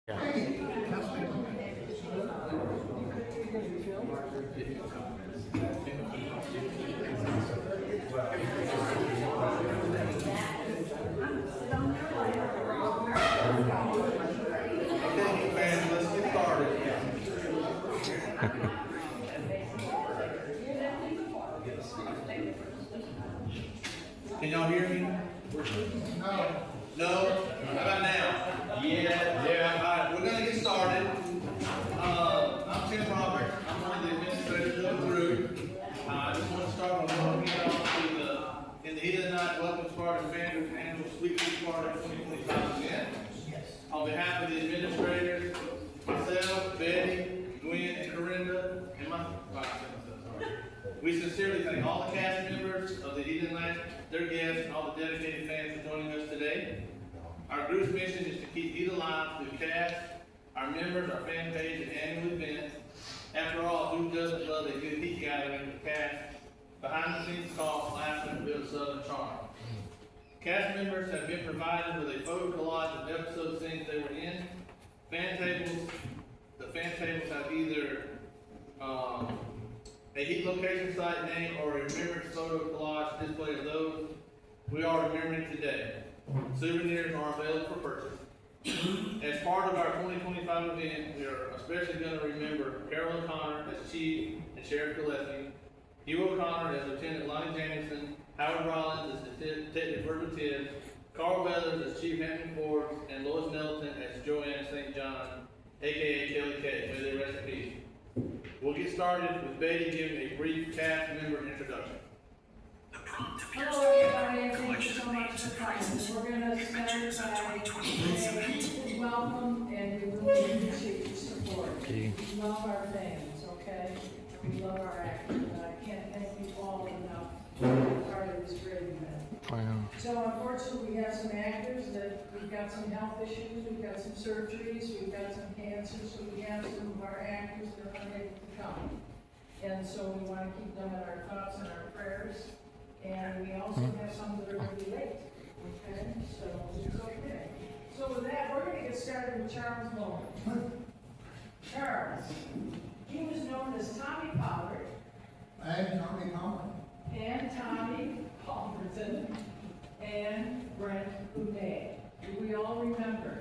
Okay, fans, let's get started. Can y'all hear me? No. No? How about now? Yeah. All right, we're gonna get started. I'm Tim Roberts. I'm one of the administrators of the group. I just want to start on welcoming y'all to in the heat of the night, welcome Spartan Fans Annual Sweet Tea Party 2025 event. On behalf of the administrators, myself, Betty, Gwen, and Corinda, and we sincerely thank all the cast members of the Heat of the Night, their guests, and all the dedicated fans for joining us today. Our group's mission is to keep Heat alive through cast, our members, our fan page, and annual events. After all, who doesn't love a good Heat gathering with cast? Behind the scenes talk, laughter, and build Southern charm. Cast members have been provided with a photo collage of episode scenes they were in. The fan tables have either a Heat location site name or a remembrance photo collage display of those we are remembering today. Souvenirs are available for purchase. As part of our 2025 event, we are especially going to remember Carol O'Connor as Chief and Sheriff Gillespie, Hugh O'Connor as Lieutenant Lonnie Jamison, Howard Rollins as Detective Herbert Tibbs, Carl Weathers as Chief Hampton Forbes, and Lois Nettleton as Joanne St. John, aka Kelly K. May they rest in peace. We'll get started with Betty giving a brief cast member introduction. Hello everybody, and thank you so much for coming. We're going to start by welcome, and we really appreciate your support. We love our fans, okay? We love our actors, and I can't thank you all enough for being part of this great event. So unfortunately, we have some actors that we've got some health issues, we've got some surgeries, we've got some cancer, so we have some of our actors that are unable to come. And so we want to keep them in our thoughts and our prayers. And we also have some that are going to be late, okay? So it's okay. So with that, we're going to get started with Charles Mullen. Charles, he was known as Tommy Pollard. And Tommy Collins. And Tommy Palmerton. And Brent Boudet. Do we all remember?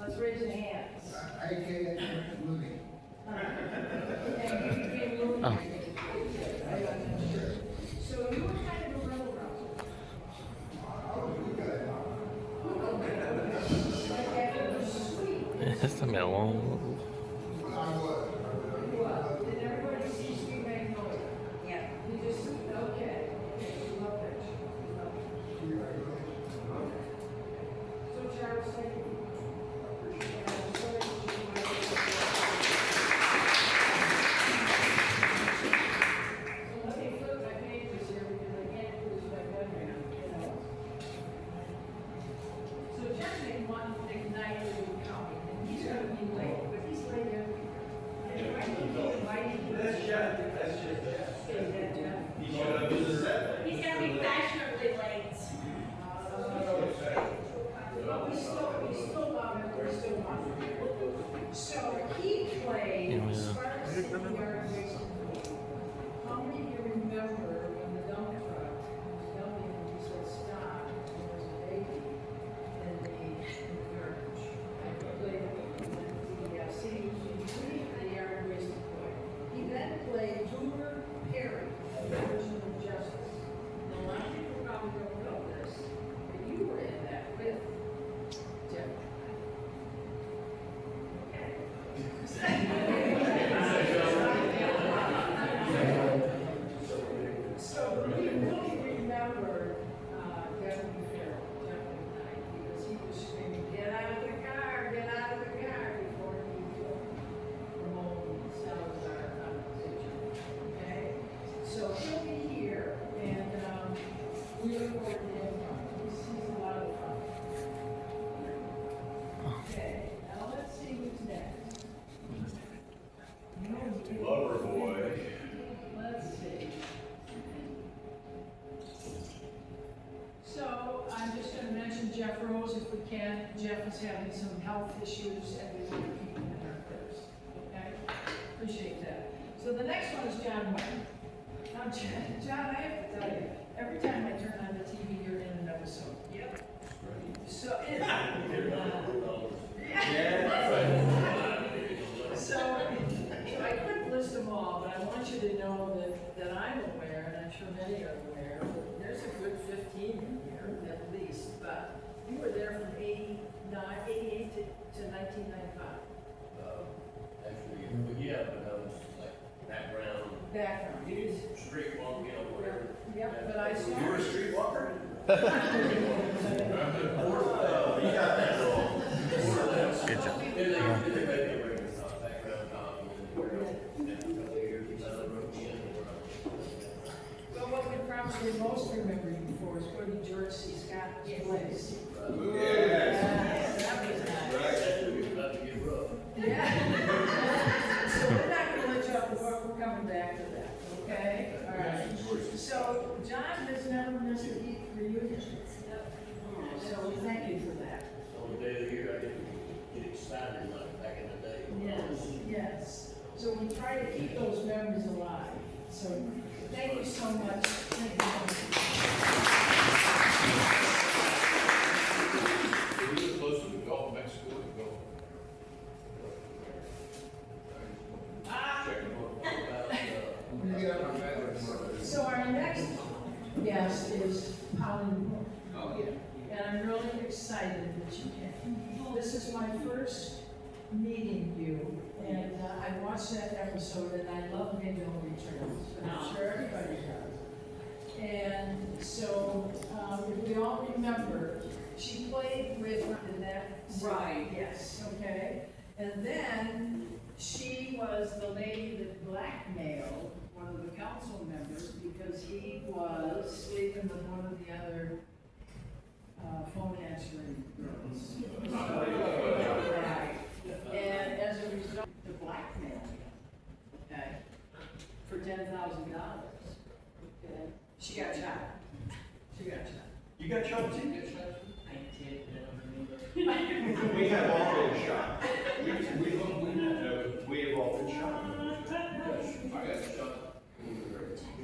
Let's raise your hands. AKA Brent Louie. And you became Louie. So you were kind of a rebel rouser. Like after the sweet. It's a melon. I was. Did everybody see Sweet Magnolia? Yeah. You just, okay. We love that show. We love it. So Charles, thank you. So let me flip my pages here because I can't lose my memory, you know. So Jeff McKnight will come, and he's gonna be late, but he's late every year. And I think he's inviting you. That's Jeff. Is that Jeff? He showed up to the set. He's gonna be fashionably late. But we still love him, we're still love him. So he played Sparks in the Yard Waste. How many of you remember when the dump truck was dumping and he said stop, and there was a baby in the garbage? I played the CDC, the Yard Waste Employee. He then played Boomer Perry, the version of Justice. Now, a lot of people probably don't know this, but you were in that with Jeff. So we really remember Devin Farrell, Jeff McKnight, because he was screaming, get out of the car, before he took Ramon Salazar out of the picture, okay? So he'll be here, and we look forward to him coming. He's a lot of fun. Okay, now let's see who's next. Lover boy. Let's see. So I'm just gonna mention Jeff Rose if we can. Jeff is having some health issues and we want to keep him in our prayers. Okay? Appreciate that. So the next one is John Wayne. Now, John, I have to tell you, every time I turn on the TV, you're in an episode. Yep. So it. So I couldn't list them all, but I want you to know that I'm aware, and I'm sure many are aware, that there's a good 15 in here at least, but you were there from 88 to 1995. Actually, yeah, but I was like background, Background. street walk, you know, whatever. Yep, but I saw. You were a street walker? Good job. They made me a regular background copy and a couple of years, I wrote in. Well, what we probably most remember you for is putting George C. Scott's place. That was nice. About to get rough. Yeah. So we're not gonna let you off the hook, we're coming back to that, okay? All right. So John has never missed a heat reunion. So we thank you for that. On the day of the year, I get excited like back in the day. Yes, yes. So we try to keep those memories alive. So thank you so much. Thank you so much. We live close to the Gulf of Mexico and Gulf. When you get up on that, So our next guest is Pauline Moore. Oh, yeah. And I'm really excited that you came. This is my first meeting you, and I watched that episode, and I love Midnight Returns. And I'm sure everybody does. And so, if we all remember, she played with in that. Right. Yes, okay. And then she was the lady that blackmailed one of the council members because he was sleeping with one of the other phone answering girls. Right. And as a result, the blackmail, okay, for $10,000. Okay, she got shot. She got shot. You got shot too? I did. We have all been shot. We have all been shot. I got shot.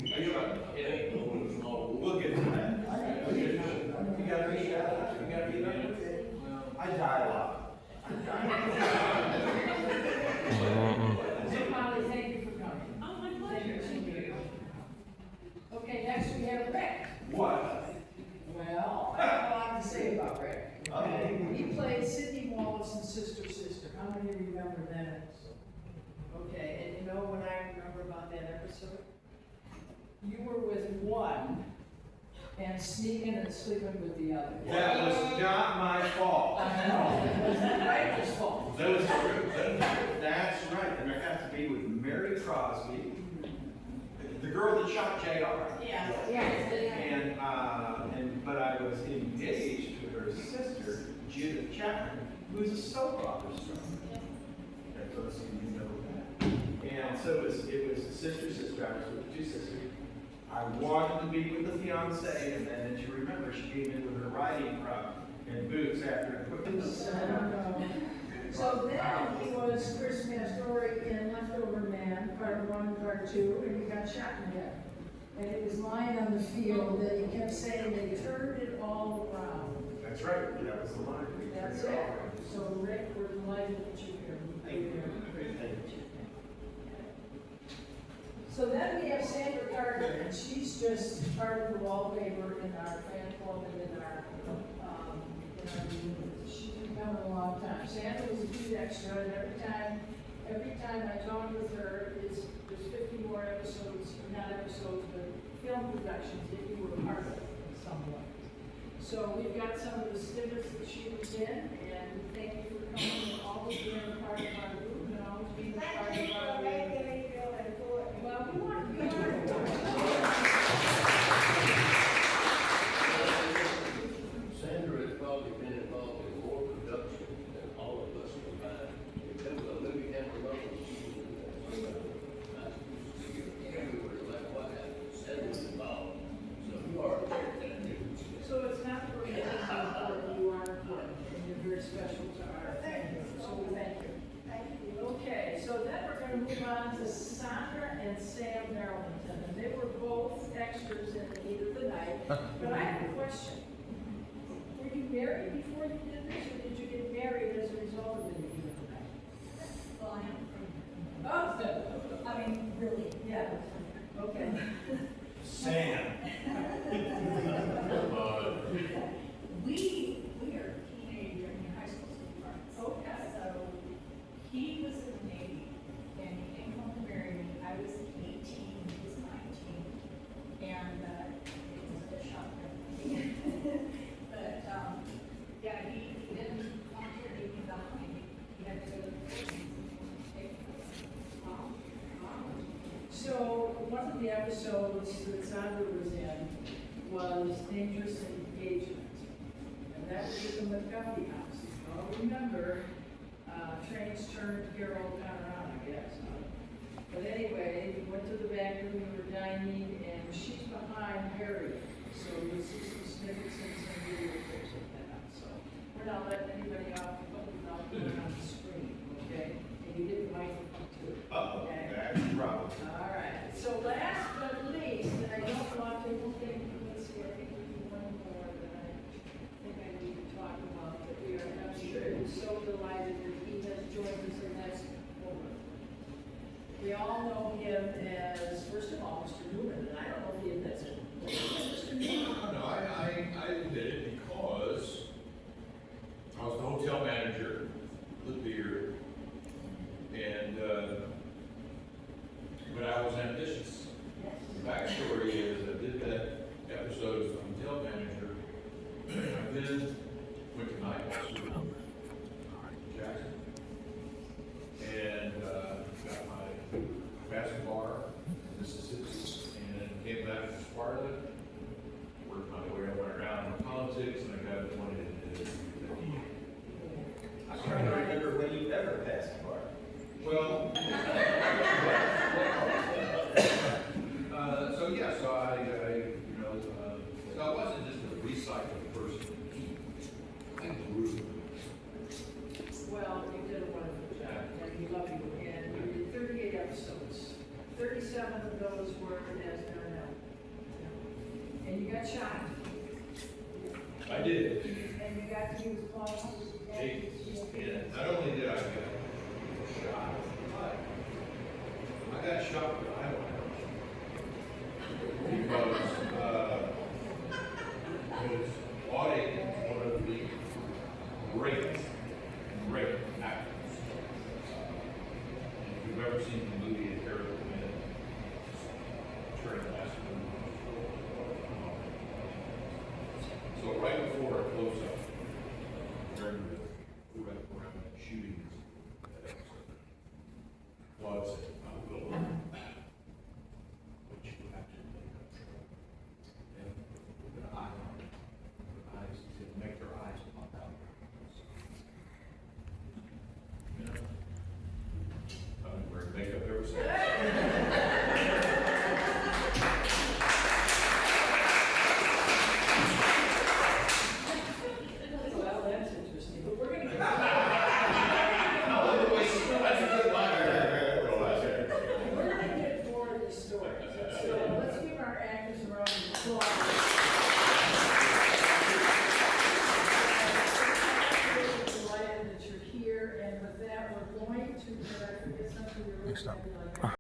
I got hit. We'll get to that. You gotta be, I die a lot. So Molly, thank you for coming. Oh, my pleasure. Thank you. Okay, next we have Rick. What? Well, I have a lot to say about Rick. Okay, he played Sidney Wallace in Sister Sister. How many remember that episode? Okay, and you know what I remember about that episode? You were with one and sneaking and sleeping with the other. That was not my fault. I know, it was the writer's fault. That was true. That's right. And there has to be with Mary Crosby, the girl that shot J.R. Yeah. But I was engaged to her sister, Judith Chapman, who's a soap opera star. That's what you know that. And so it was sister. I was with two sisters. I wanted to be with the fiance, and then, as you remember, she came in with her riding crop and boots after So then he was Chris Mastori in Leftover Man, part 1, part 2, and he got shot in the head. And it was lying on the field that he kept saying they turned it all around. That's right. That was the line. That's it. So Rick, we're delighted that you're here. Thank you. So then we have Sandra Carter, and she's just part of the wallpaper in our fan club and in our meeting. She's been coming a long time. Sandra was a huge extra, and every time I talk with her, there's 50 more episodes, not episodes, but film productions that you were part of in some way. So we've got some of the snippets that she was in, and thank you for coming and always being a part of our group and always being a part of our group. Well, we want you. Sandra has probably been involved in more production than all of us combined. If there was a movie down the road, she would do that. We were like, what happened? Sandra's involved. So you are a part of that too. So it's not for me, you are important. and Sam Darlington, and they were both extras in The Heat of the Night. But I have a question. Were you married before you did this, or did you get married as a result of The Heat of the Night? Well, I am Oh, I mean, really. yeah, okay. Sam. We are teenage and high school sweethearts. Okay. So he was in the Navy and he came home to marry me. I was 18, he was 19. And, it was a bit shocking. But, yeah, he didn't want to leave me behind. He had to go to the Philippines. So, one of the episodes that Sandra was in was Dangerous Engagement. And that was at the McGuffey House. I'll remember, trains turned Carol around, I guess. But anyway, we went to the back room, we were dining, and she's behind Harry. So you'll see some snippets and some video clips of that. So we're not letting anybody off the hook without putting it on the screen, okay? And you didn't microphone too. Uh-oh, Okay? that's a problem. All right, so last but least, and I don't want to, let's see, I think there's one more that I think I need to talk about, that we are absolutely so delighted that he has joined us, and that's Homer. We all know him as, first of all, Mr. Newman, and I don't know if he admits it. Mr. Newman. No, I did it because I was the hotel manager, lived here, and, but I was ambitious. The backstory is I did that episode as the hotel manager. I then went to night school in Jackson. And, got my master bar in Mississippi, and came back to Sparta. Worked my way around in politics, and I got appointed as I'm trying to remember when you ever passed the bar. well. So yeah, so so I wasn't just a recycling person. I grew. Well, you did a wonderful job, and we love you, and you did 38 episodes. 37 of those were as Darnell. And you got shot. I did. And you got to use claws. And not only did I get shot, but I got shot with Iowa. Because, it was auditing one of the great actors. If you've ever seen the movie A Terrible Man, Cherry Massacre. So right before a close-up, during the went around shooting, Claude said, Will, what you actually make up trouble. And put an eye on it. Her eyes, he said, make their eyes pop out. You know? I've been wearing makeup ever since. Well, that's interesting, but we're gonna get, That's a good line. we're gonna get more of these stories. So let's give our actors a round of applause. I'm delighted that you're here, and with that, we're going to, did I forget something? Next up.